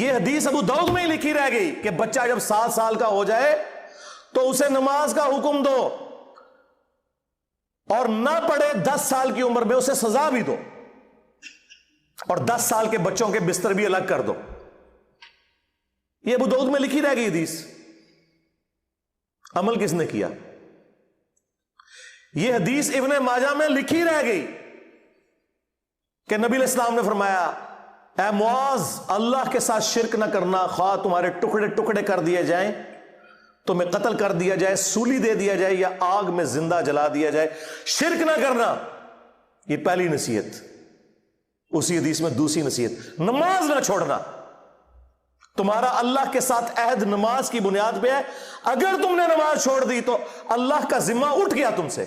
یہ حدیث ابو داؤد میں ہی لکھی رہ گئی کہ بچہ جب 7 سال کا ہو جائے تو اسے نماز کا حکم دو، اور نہ پڑھے 10 سال کی عمر میں اسے سزا بھی دو، اور 10 سال کے بچوں کے بستر بھی الگ کر دو۔ یہ ابو داؤد میں لکھی رہ گئی حدیث، عمل کس نے کیا؟ یہ حدیث ابن ماجہ میں لکھی رہ گئی کہ نبی علیہ السلام نے فرمایا اے معاذ، اللہ کے ساتھ شرک نہ کرنا، خواہ تمہارے ٹکڑے ٹکڑے کر دیے جائیں، تمہیں قتل کر دیا جائے، سولی دے دیا جائے، یا آگ میں زندہ جلا دیا جائے، شرک نہ کرنا۔ یہ پہلی نصیحت۔ اسی حدیث میں دوسری نصیحت، نماز نہ چھوڑنا۔ تمہارا اللہ کے ساتھ عہد نماز کی بنیاد پہ ہے، اگر تم نے نماز چھوڑ دی تو اللہ کا ذمہ اٹھ گیا تم سے۔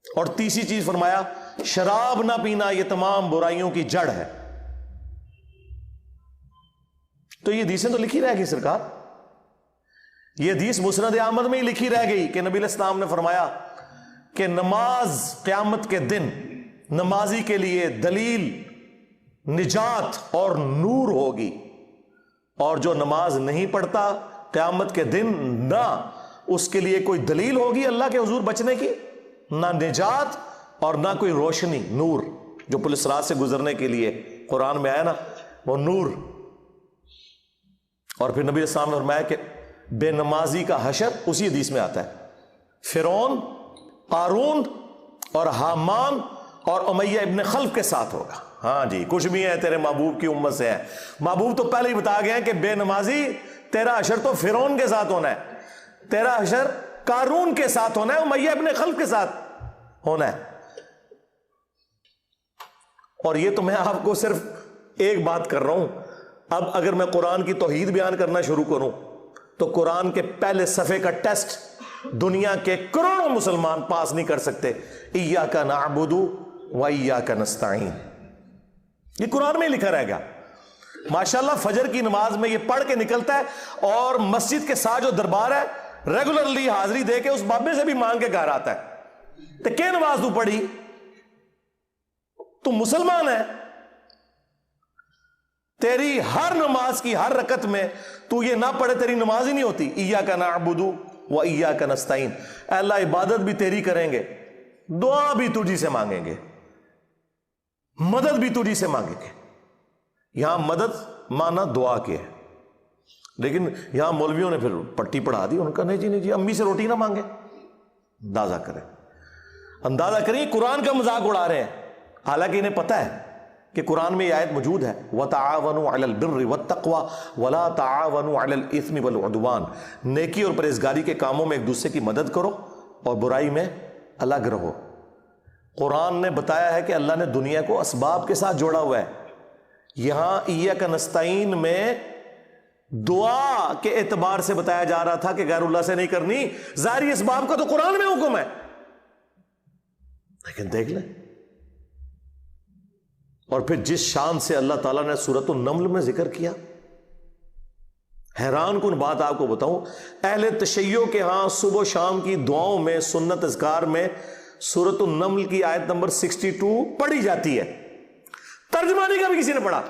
اور تیسری چیز فرمایا شراب نہ پینا، یہ تمام برائیوں کی جڑ ہے۔ تو یہ حدیثیں تو لکھی رہ گئی سرکار، یہ حدیث مسند احمد میں ہی لکھی رہ گئی کہ نبی علیہ السلام نے فرمایا کہ نماز قیامت کے دن نمازی کے لیے دلیل، نجات اور نور ہوگی، اور جو نماز نہیں پڑھتا قیامت کے دن نہ اس کے لیے کوئی دلیل ہوگی اللہ کے حضور بچنے کی، نہ نجات اور نہ کوئی روشنی، نور جو پولیس رات سے گزرنے کے لیے قرآن میں آیا نا، وہ نور۔ اور پھر نبی السلام نے فرمایا کہ بے نمازی کا حشر اسی حدیث میں آتا ہے، فرعون، قارون اور حامان اور امیہ ابن خلف کے ساتھ ہوگا۔ ہاں جی، کچھ بھی ہے تیرے محبوب کی امت سے ہے، محبوب تو پہلے ہی بتا گئے ہیں کہ بے نمازی تیرا حشر تو فرعون کے ساتھ ہونا ہے، تیرا حشر قارون کے ساتھ ہونا ہے، امیہ ابن خلف کے ساتھ ہونا ہے۔ اور یہ تو میں آپ کو صرف ایک بات کر رہا ہوں، اب اگر میں قرآن کی توحید بیان کرنا شروع کروں تو قرآن کے پہلے صفحے کا ٹیسٹ دنیا کے کروڑوں مسلمان پاس نہیں کر سکتے۔ ایاک نعبد و ایاک نستعین، یہ قرآن میں ہی لکھا رہے گا۔ ماشاءاللہ فجر کی نماز میں یہ پڑھ کے نکلتا ہے، اور مسجد کے ساتھ جو دربار ہے ریگولرلی حاضری دے کے اس بابے سے بھی مانگ کے گھر آتا ہے۔ تو کیا نماز تو پڑھی؟ تو مسلمان ہے، تیری ہر نماز کی ہر رکعت میں تو یہ نہ پڑھے تیری نماز ہی نہیں ہوتی۔ ایاک نعبد و ایاک نستعین، اے اللہ عبادت بھی تیری کریں گے، دعا بھی تجھی سے مانگیں گے، مدد بھی تجھی سے مانگیں گے۔ یہاں مدد مانا دعا کے ہے، لیکن یہاں مولویوں نے پھر پٹی پڑھا دی، ان کا نہیں جی نہیں جی، امی سے روٹی نہ مانگے۔ اندازہ کریں قرآن کا مذاق اڑا رہے ہیں، حالانکہ انہیں پتہ ہے کہ قرآن میں یہ آیت موجود ہے وَتَعَاوَنُوا عَلَى الْبِرِّ وَالتَّقْوَى وَلَا تَعَاوَنُوا عَلَى الْإِثْمِ وَالْعُدْوَانِ، نیکی اور پرہیزگاری کے کاموں میں ایک دوسرے کی مدد کرو اور برائی میں الگ رہو۔ قرآن نے بتایا ہے کہ اللہ نے دنیا کو اسباب کے ساتھ جوڑا ہوا ہے۔ یہاں ایاک نستعین میں دعا کے اعتبار سے بتایا جا رہا تھا کہ غیر اللہ سے نہیں کرنی، ظاہری اسباب کا تو قرآن میں حکم ہے، لیکن دیکھ لیں۔ اور پھر جس شان سے اللہ تعالیٰ نے سورۃ النمل میں ذکر کیا، حیران کن بات آپ کو بتاؤں، اہل تشیع کے ہاں صبح و شام کی دعاؤں میں، سنت اذکار میں سورۃ النمل کی آیت نمبر 62 پڑھی جاتی ہے، ترجمہ نہیں کبھی کسی نے پڑھا۔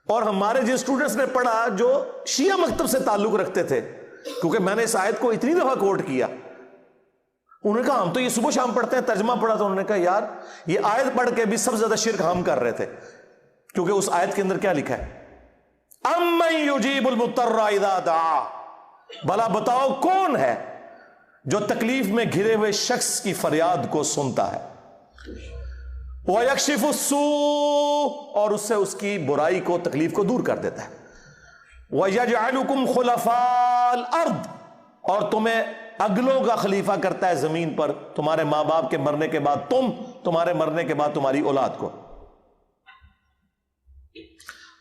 اور ہمارے جن اسٹوڈنٹس نے پڑھا جو شیعہ مکتب سے تعلق رکھتے تھے، کیونکہ میں نے اس آیت کو اتنی دفعہ کوٹ کیا، انہوں نے کہا ہم تو یہ صبح شام پڑھتے ہیں، ترجمہ پڑھا تو انہوں نے کہا یار یہ آیت پڑھ کے بھی سب سے زیادہ شرک ہم کر رہے تھے، کیونکہ اس آیت کے اندر کیا لکھا ہے؟ اَمَّن يُجِيبُ الْمُضْطَرَّ إِذَا دَعَاهُ، بھلا بتاؤ کون ہے جو تکلیف میں گھرے ہوئے شخص کی فریاد کو سنتا ہے، وَيَكْشِفُ السُّوءَ، اور اس سے اس کی برائی کو، تکلیف کو دور کر دیتا ہے، وَيَجْعَلُكُمْ خُلَفَاءَ الْأَرْضِ، اور تمہیں اگلوں کا خلیفہ کرتا ہے زمین پر، تمہارے ماں باپ کے مرنے کے بعد تم، تمہارے مرنے کے بعد تمہاری اولاد کو۔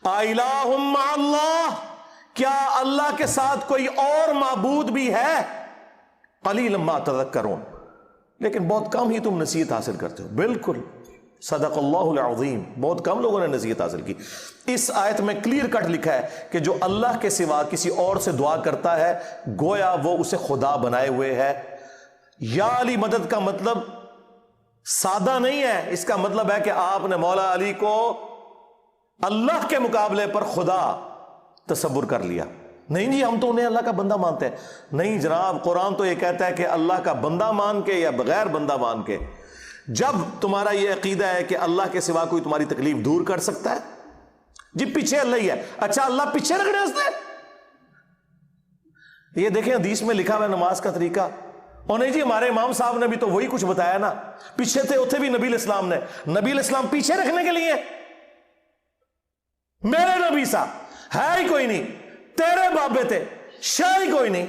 اَإِلَٰهٌ مَّعَ اللَّهِ، کیا اللہ کے ساتھ کوئی اور معبود بھی ہے؟ قَلِيلًا مَّا تَذَكَّرُونَ، لیکن بہت کم ہی تم نصیحت حاصل کرتے ہو۔ بالکل، صدق اللہ العظیم، بہت کم لوگوں نے نصیحت حاصل کی۔ اس آیت میں کلیئر کٹ لکھا ہے کہ جو اللہ کے سوا کسی اور سے دعا کرتا ہے گویا وہ اسے خدا بنائے ہوئے ہے۔ یا علی مدد کا مطلب سادہ نہیں ہے، اس کا مطلب ہے کہ آپ نے مولا علی کو اللہ کے مقابلے پر خدا تصور کر لیا، نہیں جی ہم تو انہیں اللہ کا بندہ مانتے ہیں. نہیں جناب، قرآن تو یہ کہتا ہے کہ اللہ کا بندہ مان کے یا بغیر بندہ مان کے. جب تمہارا یہ عقیدہ ہے کہ اللہ کے سوا کوئی تمہاری تکلیف دور کر سکتا ہے، جی پیچھے اللہ ہی ہے، اچھا اللہ پیچھے رکھنے ہنستے ہیں. یہ دیکھیں حدیث میں لکھا ہوا ہے نماز کا طریقہ. اور نہیں جی ہمارے امام صاحب نے بھی تو وہی کچھ بتایا نا، پیچھے تھے اتنے بھی نبی الاسلام نے. نبی الاسلام پیچھے رکھنے کے لیے؟ میرے نبی صاحب ہے ہی کوئی نہیں، تیرے بابے تھے شاہ ہی کوئی نہیں.